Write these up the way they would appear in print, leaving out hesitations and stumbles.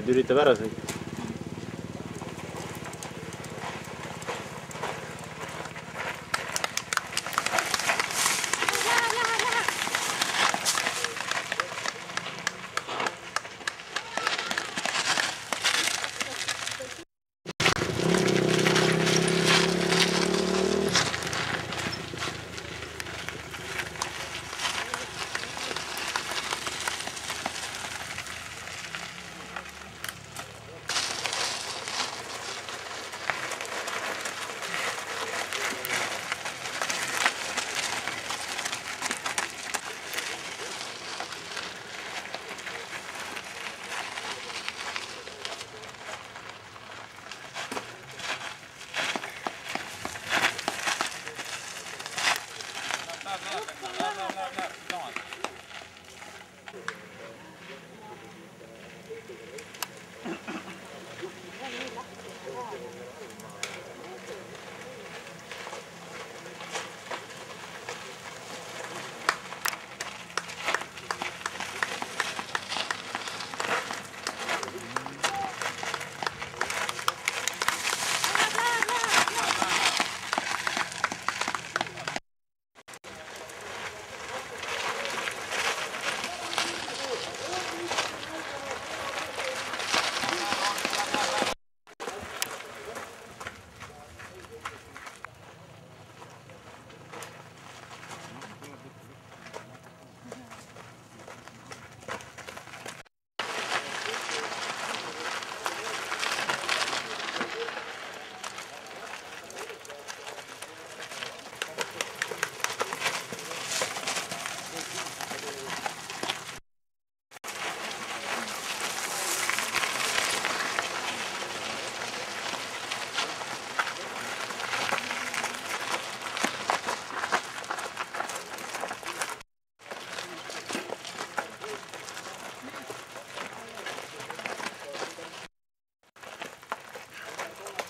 nüüd üritab ära sõita.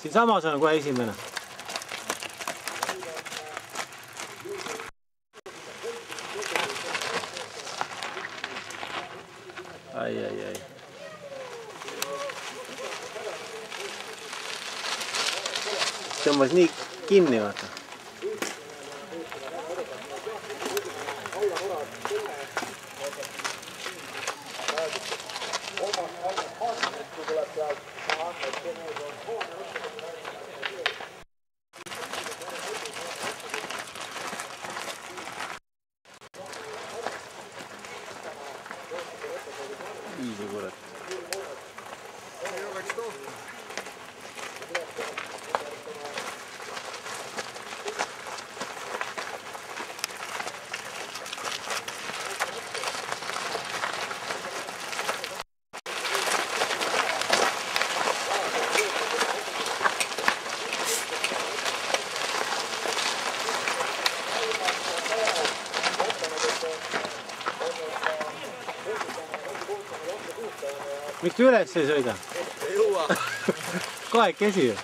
Siinsamas on kohe esimene. Ai. Tõmbas nii kinni, vaata. Viisi kurat. Miks te üles ei sõida? Ei jõua. Kahekesi ju.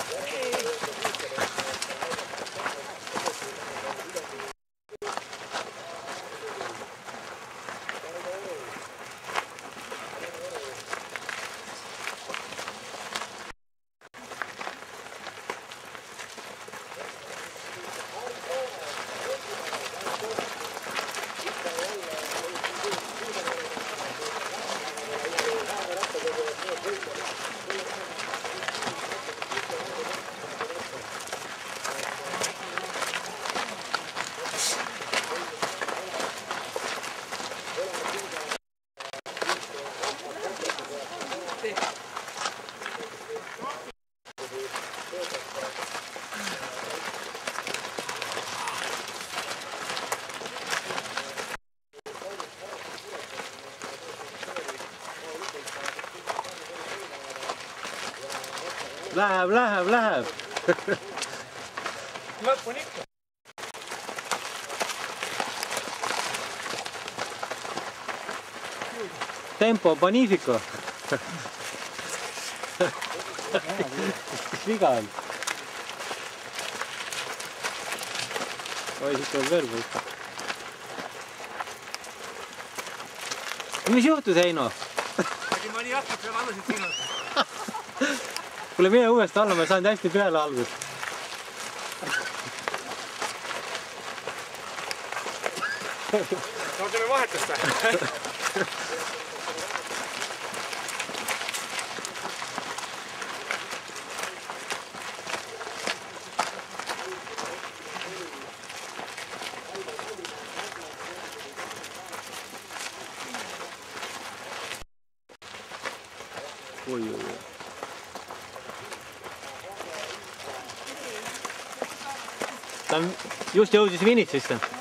Läheb. Lõpp on ikka. Tempo bonifico. Mis viga on? Oi, siit on veel võtta. Mis juhtus, Heino? Ma nii hakkab seal allasid sinna. Kuule, mine uuesti alla, ma sain hästi peale algust. No teeme vahetust või? Oi. Ta just jõudis finišisse.